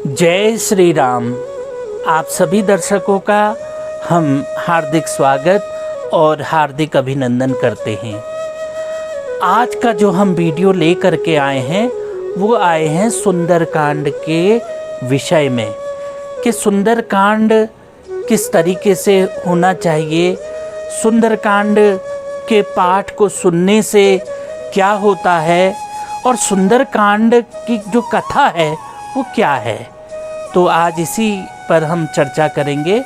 जय श्री राम। आप सभी दर्शकों का हम हार्दिक स्वागत और हार्दिक अभिनंदन करते हैं। आज का जो हम वीडियो लेकर के आए हैं वो आए हैं सुंदरकांड के विषय में कि सुंदरकांड किस तरीके से होना चाहिए, सुंदरकांड के पाठ को सुनने से क्या होता है और सुंदरकांड की जो कथा है वो क्या है। तो आज इसी पर हम चर्चा करेंगे।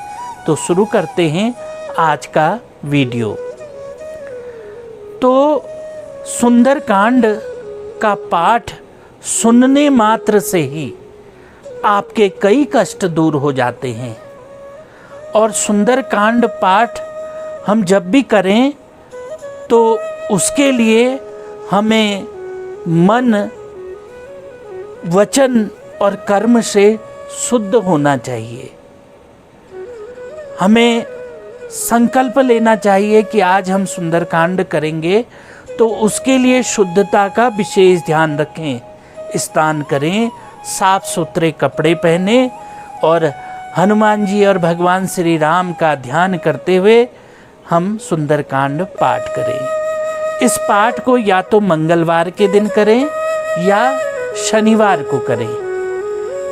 तो शुरू करते हैं आज का वीडियो। तो सुंदरकांड का पाठ सुनने मात्र से ही आपके कई कष्ट दूर हो जाते हैं। और सुंदरकांड पाठ हम जब भी करें तो उसके लिए हमें मन, वचन और कर्म से शुद्ध होना चाहिए। हमें संकल्प लेना चाहिए कि आज हम सुंदरकांड करेंगे, तो उसके लिए शुद्धता का विशेष ध्यान रखें। स्नान करें, साफ सुथरे कपड़े पहने और हनुमान जी और भगवान श्री राम का ध्यान करते हुए हम सुंदरकांड पाठ करें। इस पाठ को या तो मंगलवार के दिन करें या शनिवार को करें,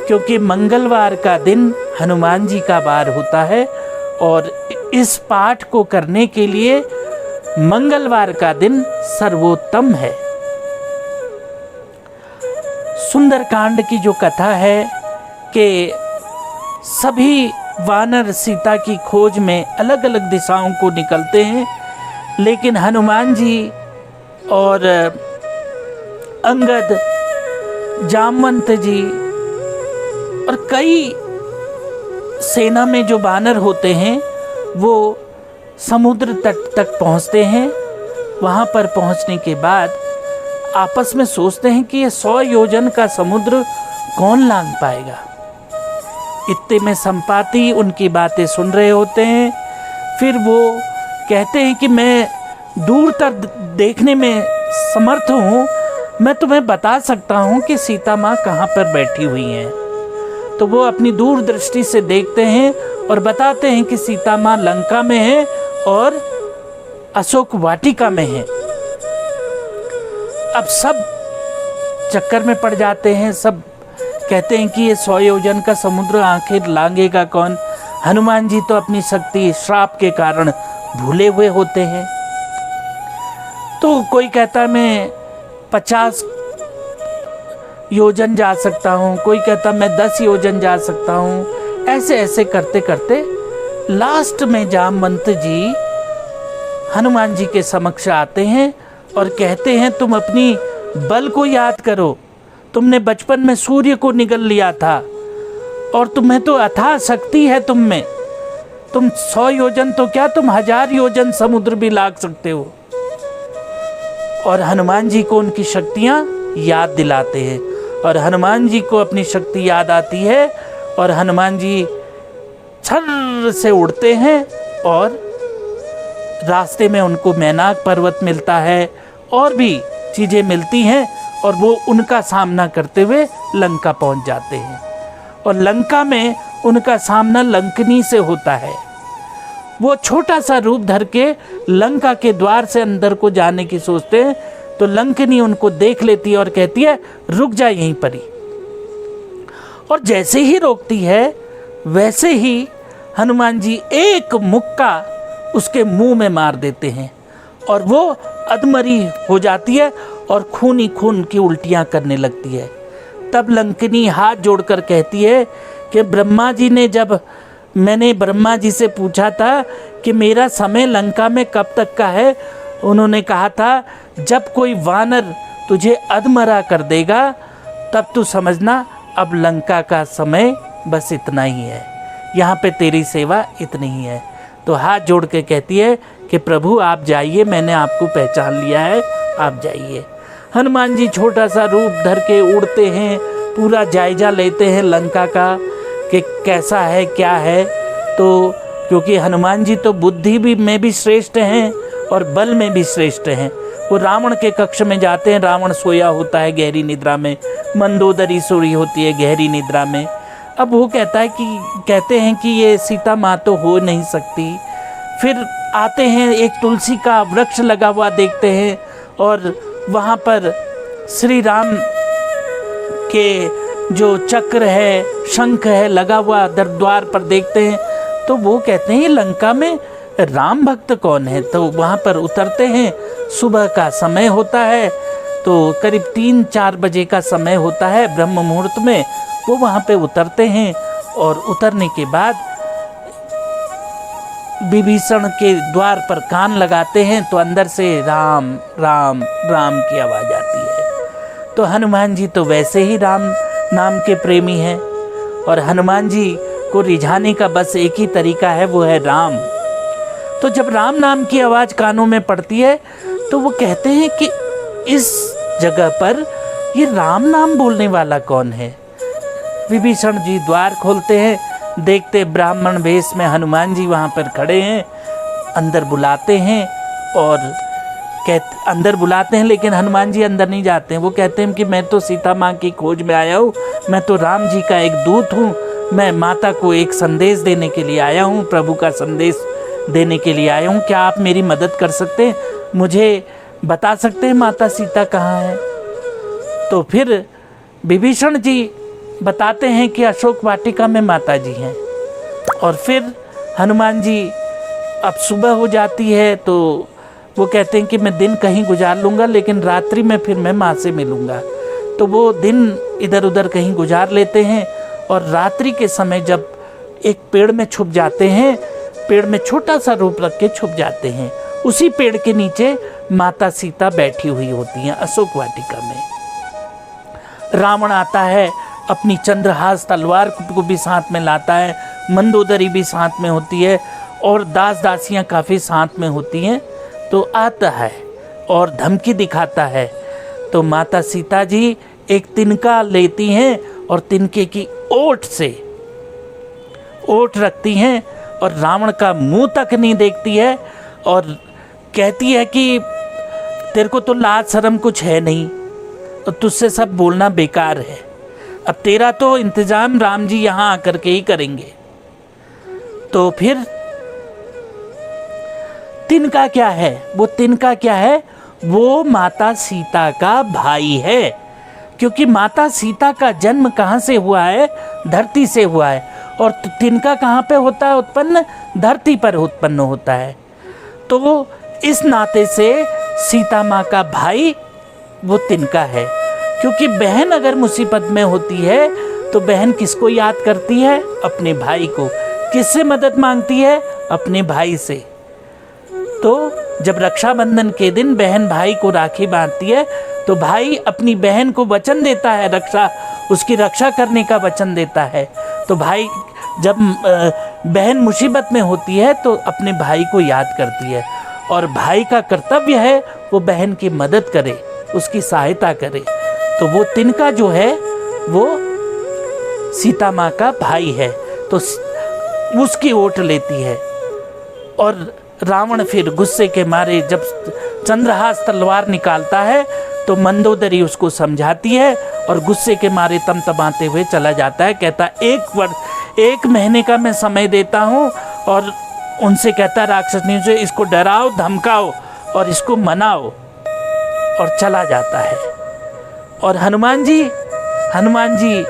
क्योंकि मंगलवार का दिन हनुमान जी का वार होता है और इस पाठ को करने के लिए मंगलवार का दिन सर्वोत्तम है। सुंदरकांड की जो कथा है कि सभी वानर सीता की खोज में अलग अलग दिशाओं को निकलते हैं, लेकिन हनुमान जी और अंगद, जामवंत जी और कई सेना में जो वानर होते हैं वो समुद्र तट तक पहुंचते हैं। वहां पर पहुंचने के बाद आपस में सोचते हैं कि ये 100 योजन का समुद्र कौन लांघ पाएगा। इतने में संपाति उनकी बातें सुन रहे होते हैं। फिर वो कहते हैं कि मैं दूर तक देखने में समर्थ हूँ, मैं तुम्हें बता सकता हूँ कि सीता माँ कहाँ पर बैठी हुई हैं। तो वो अपनी दूरदृष्टि से देखते हैं और बताते हैं कि सीता माँ लंका में है और अशोक वाटिका में है। अब सब चक्कर में पड़ जाते हैं। सब कहते हैं कि ये 100 योजन का समुद्र आखिर लांघेगा कौन। हनुमान जी तो अपनी शक्ति श्राप के कारण भूले हुए होते हैं। तो कोई कहता है मैं 50 योजन जा सकता हूँ, कोई कहता मैं 10 योजन जा सकता हूँ। ऐसे ऐसे करते करते लास्ट में जामवंत जी हनुमान जी के समक्ष आते हैं और कहते हैं तुम अपनी बल को याद करो। तुमने बचपन में सूर्य को निगल लिया था और तुम्हें तो अथाह शक्ति है तुम में। तुम 100 योजन तो क्या, तुम 1000 योजन समुद्र भी लांघ सकते हो। और हनुमान जी को उनकी शक्तियाँ याद दिलाते हैं और हनुमान जी को अपनी शक्ति याद आती है और हनुमान जी छर्र से उड़ते हैं और रास्ते में उनको मैनाक पर्वत मिलता है और भी चीज़ें मिलती हैं और वो उनका सामना करते हुए लंका पहुंच जाते हैं। और लंका में उनका सामना लंकनी से होता है। वो छोटा सा रूप धर के लंका के द्वार से अंदर को जाने की सोचते हैं, तो लंकनी उनको देख लेती है और कहती है रुक जा यहीं पर ही। और जैसे ही रोकती है वैसे ही हनुमान जी एक मुक्का उसके मुंह में मार देते हैं और वो अधमरी हो जाती है और खून ही खून की उल्टियां करने लगती है। तब लंकनी हाथ जोड़कर कहती है कि ब्रह्मा जी ने, जब मैंने ब्रह्मा जी से पूछा था कि मेरा समय लंका में कब तक का है, उन्होंने कहा था जब कोई वानर तुझे अधमरा कर देगा तब तू समझना अब लंका का समय बस इतना ही है, यहाँ पे तेरी सेवा इतनी ही है। तो हाथ जोड़ के कहती है कि प्रभु आप जाइए, मैंने आपको पहचान लिया है, आप जाइए। हनुमान जी छोटा सा रूप धर के उड़ते हैं, पूरा जायजा लेते हैं लंका का कि कैसा है क्या है। तो क्योंकि हनुमान जी तो बुद्धि भी में भी श्रेष्ठ हैं और बल में भी श्रेष्ठ हैं। वो रावण के कक्ष में जाते हैं, रावण सोया होता है गहरी निद्रा में, मंदोदरी सोई होती है गहरी निद्रा में। अब वो कहते हैं कि ये सीता माँ तो हो नहीं सकती। फिर आते हैं, एक तुलसी का वृक्ष लगा हुआ देखते हैं और वहाँ पर श्री राम के जो चक्र है, शंख है लगा हुआ द्वार पर देखते हैं। तो वो कहते हैं ये लंका में राम भक्त कौन है। तो वहाँ पर उतरते हैं, सुबह का समय होता है, तो करीब 3-4 बजे का समय होता है ब्रह्म मुहूर्त में। वो वहाँ पे उतरते हैं और उतरने के बाद विभीषण के द्वार पर कान लगाते हैं तो अंदर से राम राम राम की आवाज़ आती है। तो हनुमान जी तो वैसे ही राम नाम के प्रेमी हैं और हनुमान जी को रिझाने का बस एक ही तरीका है, वो है राम। तो जब राम नाम की आवाज़ कानों में पड़ती है तो वो कहते हैं कि इस जगह पर ये राम नाम बोलने वाला कौन है। विभीषण जी द्वार खोलते हैं, देखते ब्राह्मण वेश में हनुमान जी वहाँ पर खड़े हैं। अंदर बुलाते हैं और अंदर बुलाते हैं, लेकिन हनुमान जी अंदर नहीं जाते हैं। वो कहते हैं कि मैं तो सीता माँ की खोज में आया हूँ, मैं तो राम जी का एक दूत हूँ, मैं माता को एक संदेश देने के लिए आया हूँ, प्रभु का संदेश देने के लिए आया हूँ। क्या आप मेरी मदद कर सकते हैं, मुझे बता सकते हैं माता सीता कहाँ है। तो फिर विभीषण जी बताते हैं कि अशोक वाटिका में माता जी हैं। और फिर हनुमान जी, अब सुबह हो जाती है तो वो कहते हैं कि मैं दिन कहीं गुजार लूँगा, लेकिन रात्रि में फिर मैं माँ से मिलूँगा। तो वो दिन इधर उधर कहीं गुजार लेते हैं और रात्रि के समय जब एक पेड़ में छुप जाते हैं, पेड़ में छोटा सा रूप रख के छुप जाते हैं। उसी पेड़ के नीचे माता सीता बैठी हुई होती हैं अशोक वाटिका में। रावण आता है, अपनी चंद्रहास तलवार को भी साथ में लाता है, मंदोदरी भी साथ में होती है और दास दासियाँ काफ़ी साथ में होती हैं। तो आता है और धमकी दिखाता है। तो माता सीता जी एक तिनका लेती हैं और तिनके की ओट से ओट रखती हैं और रावण का मुंह तक नहीं देखती है और कहती है कि तेरे को तो लाज शर्म कुछ है नहीं, तो तुझसे सब बोलना बेकार है, अब तेरा तो इंतजाम राम जी यहाँ आकर के ही करेंगे। तो फिर तिनका क्या है, वो तिनका क्या है, वो माता सीता का भाई है। क्योंकि माता सीता का जन्म कहाँ से हुआ है, धरती से हुआ है, और तिनका कहाँ पे होता है उत्पन्न, धरती पर उत्पन्न होता है। तो इस नाते से सीता माँ का भाई वो तिनका है। क्योंकि बहन अगर मुसीबत में होती है तो बहन किसको याद करती है, अपने भाई को। किससे मदद मांगती है, अपने भाई से। तो जब रक्षाबंधन के दिन बहन भाई को राखी बांधती है तो भाई अपनी बहन को वचन देता है, उसकी रक्षा करने का वचन देता है। तो भाई जब बहन मुसीबत में होती है तो अपने भाई को याद करती है और भाई का कर्तव्य है वो बहन की मदद करे, उसकी सहायता करे। तो वो तिनका जो है वो सीता माँ का भाई है, तो उसकी ओट लेती है। और रावण फिर गुस्से के मारे जब चंद्रहास तलवार निकालता है तो मंदोदरी उसको समझाती है और गुस्से के मारे तमतमाते हुए चला जाता है। कहता 1 महीने का मैं समय देता हूँ, और उनसे कहता राक्षसनियों से, इसको डराओ धमकाओ और इसको मनाओ, और चला जाता है। और हनुमान जी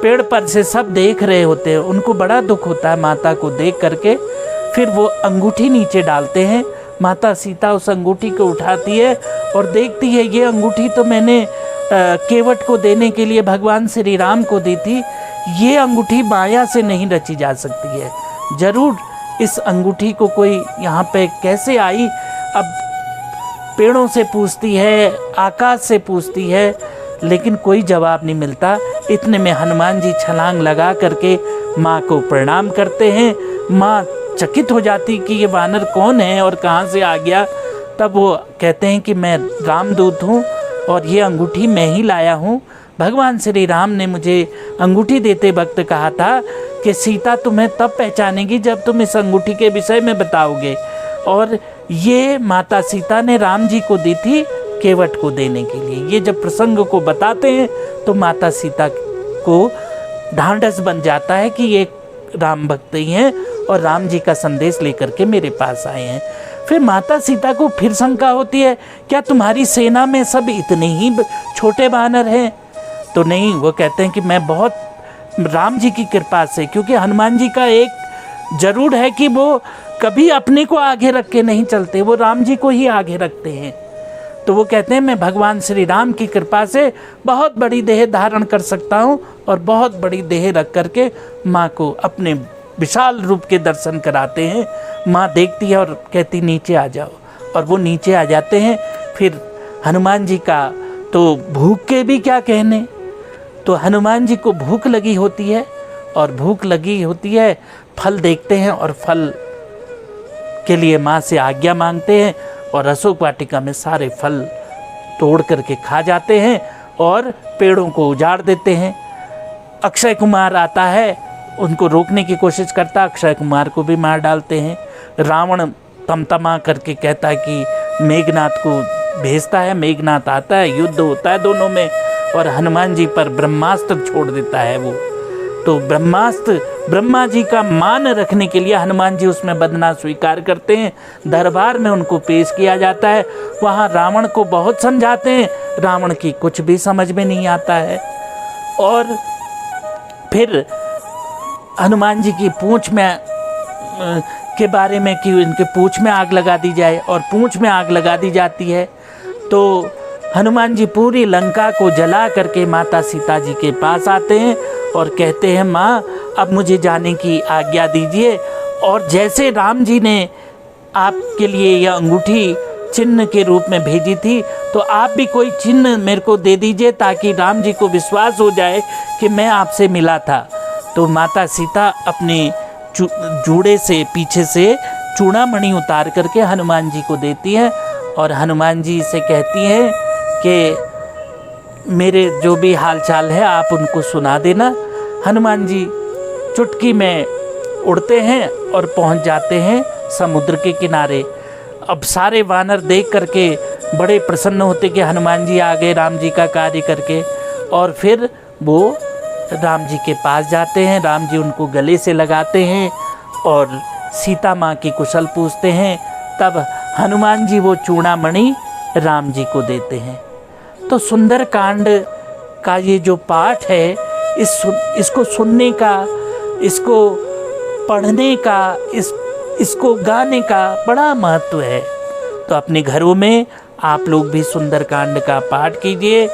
पेड़ पर से सब देख रहे होते हैं, उनको बड़ा दुख होता है माता को देख करके। फिर वो अंगूठी नीचे डालते हैं, माता सीता उस अंगूठी को उठाती है और देखती है ये अंगूठी तो मैंने केवट को देने के लिए भगवान श्री राम को दी थी, ये अंगूठी माया से नहीं रची जा सकती है, जरूर इस अंगूठी को कोई यहाँ पे कैसे आई। अब पेड़ों से पूछती है, आकाश से पूछती है, लेकिन कोई जवाब नहीं मिलता। इतने में हनुमान जी छलांग लगा करके माँ को प्रणाम करते हैं। माँ चकित हो जाती कि ये वानर कौन है और कहाँ से आ गया। तब वो कहते हैं कि मैं रामदूत हूँ और ये अंगूठी मैं ही लाया हूँ। भगवान श्री राम ने मुझे अंगूठी देते वक्त कहा था कि सीता तुम्हें तब पहचानेगी जब तुम इस अंगूठी के विषय में बताओगे, और ये माता सीता ने राम जी को दी थी केवट को देने के लिए। ये जब प्रसंग को बताते हैं तो माता सीता को ढांढस बन जाता है कि ये राम भक्त ही हैं और राम जी का संदेश लेकर के मेरे पास आए हैं। फिर माता सीता को फिर शंका होती है, क्या तुम्हारी सेना में सब इतने ही छोटे वानर हैं? तो नहीं, वो कहते हैं कि मैं बहुत राम जी की कृपा से, क्योंकि हनुमान जी का एक जरूर है कि वो कभी अपने को आगे रख के नहीं चलते, वो राम जी को ही आगे रखते हैं। तो वो कहते हैं मैं भगवान श्री राम की कृपा से बहुत बड़ी देह धारण कर सकता हूँ और बहुत बड़ी देह रख करके माँ को अपने विशाल रूप के दर्शन कराते हैं। माँ देखती है और कहती नीचे आ जाओ, और वो नीचे आ जाते हैं। फिर हनुमान जी का तो भूख के भी क्या कहने, तो हनुमान जी को भूख लगी होती है, और भूख लगी होती है, फल देखते हैं और फल के लिए माँ से आज्ञा मांगते हैं, और अशोक वाटिका में सारे फल तोड़ करके खा जाते हैं और पेड़ों को उजाड़ देते हैं। अक्षय कुमार आता है, उनको रोकने की कोशिश करता, अक्षय कुमार को भी मार डालते हैं। रावण तमतमा करके कहता है कि मेघनाथ को भेजता है, मेघनाथ आता है, युद्ध होता है दोनों में, और हनुमान जी पर ब्रह्मास्त्र छोड़ देता है वो। तो ब्रह्मास्त्र ब्रह्मा जी का मान रखने के लिए हनुमान जी उसमें बदना स्वीकार करते हैं। दरबार में उनको पेश किया जाता है। वहाँ रावण को बहुत समझाते हैं, रावण की कुछ भी समझ में नहीं आता है। और फिर हनुमान जी की पूंछ में के बारे में कि इनके पूंछ में आग लगा दी जाए, और पूंछ में आग लगा दी जाती है। तो हनुमान जी पूरी लंका को जला करके माता सीता जी के पास आते हैं और कहते हैं माँ अब मुझे जाने की आज्ञा दीजिए, और जैसे राम जी ने आपके लिए यह अंगूठी चिन्ह के रूप में भेजी थी, तो आप भी कोई चिन्ह मेरे को दे दीजिए ताकि राम जी को विश्वास हो जाए कि मैं आपसे मिला था। तो माता सीता अपने जूड़े से पीछे से चूड़ामणि उतार करके हनुमान जी को देती है, और हनुमान जी से कहती हैं कि मेरे जो भी हाल चाल है आप उनको सुना देना। हनुमान जी चुटकी में उड़ते हैं और पहुंच जाते हैं समुद्र के किनारे। अब सारे वानर देख करके बड़े प्रसन्न होते कि हनुमान जी आ गए राम जी का कार्य करके, और फिर वो राम जी के पास जाते हैं। राम जी उनको गले से लगाते हैं और सीता माँ की कुशल पूछते हैं। तब हनुमान जी वो चूड़ामणि राम जी को देते हैं। तो सुंदरकांड का ये जो पाठ है, इसको सुनने का, इसको पढ़ने का, इसको गाने का बड़ा महत्व है। तो अपने घरों में आप लोग भी सुंदरकांड का पाठ कीजिए।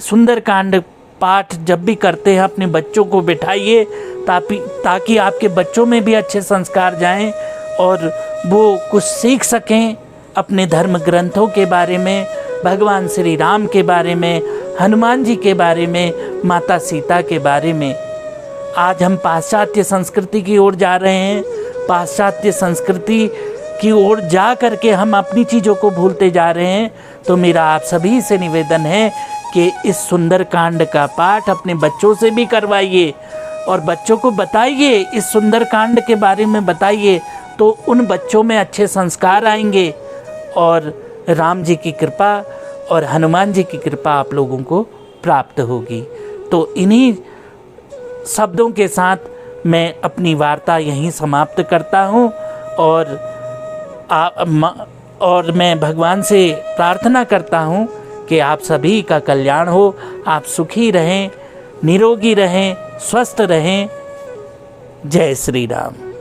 सुंदरकांड पाठ जब भी करते हैं अपने बच्चों को बिठाइए, ताकि आपके बच्चों में भी अच्छे संस्कार जाएं और वो कुछ सीख सकें अपने धर्म ग्रंथों के बारे में, भगवान श्री राम के बारे में, हनुमान जी के बारे में, माता सीता के बारे में। आज हम पाश्चात्य संस्कृति की ओर जा रहे हैं। पाश्चात्य संस्कृति की ओर जा करके हम अपनी चीज़ों को भूलते जा रहे हैं। तो मेरा आप सभी से निवेदन है कि इस सुंदरकांड का पाठ अपने बच्चों से भी करवाइए और बच्चों को बताइए, इस सुंदरकांड के बारे में बताइए, तो उन बच्चों में अच्छे संस्कार आएंगे और राम जी की कृपा और हनुमान जी की कृपा आप लोगों को प्राप्त होगी। तो इन्हीं शब्दों के साथ मैं अपनी वार्ता यहीं समाप्त करता हूँ, और मैं भगवान से प्रार्थना करता हूँ कि आप सभी का कल्याण हो, आप सुखी रहें, निरोगी रहें, स्वस्थ रहें। जय श्री राम।